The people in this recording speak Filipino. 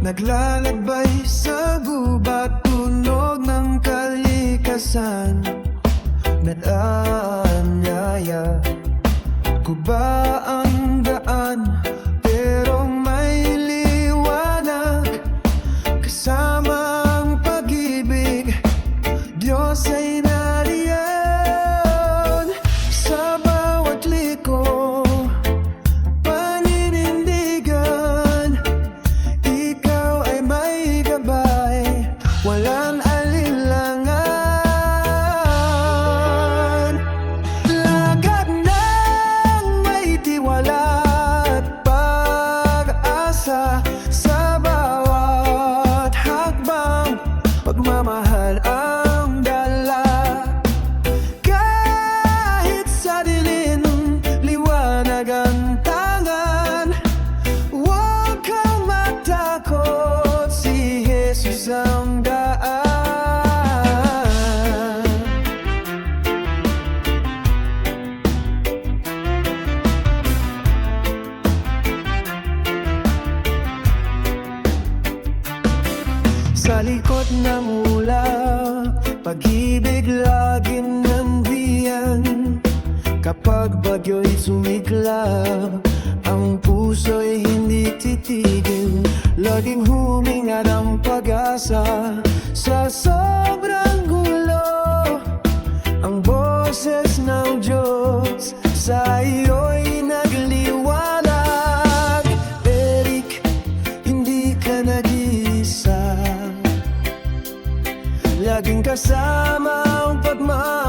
Naglalakbay sa gubat, tunog ng kalikasan. Nag-aanyaya ko ba ang daan? Pero may liwanag kasama ang pag-ibig. Diyos ay nariyan sa bawat liko. Paninindigan, ikaw ay may gabay, walang alinlangan. Lakad ng may tiwala at pag-asa, sa bawat hakbang pagmamahal ang dala. Kahit sa dilim, liwanag ang tangan. Huwag kang matakot, si Jesus ang daan. Sa likod ng ulap, pag-ibig laging nandiyan. Kapag bagyo'y sumiklab, ang puso'y hindi titigil. Laging huminga ng pag-asa sa sobrang gulo. Ang boses ng Diyos sa iyo'y nagliwanag. Eric, hindi ka nag-iisa. Laging kasama ang pagmamahal.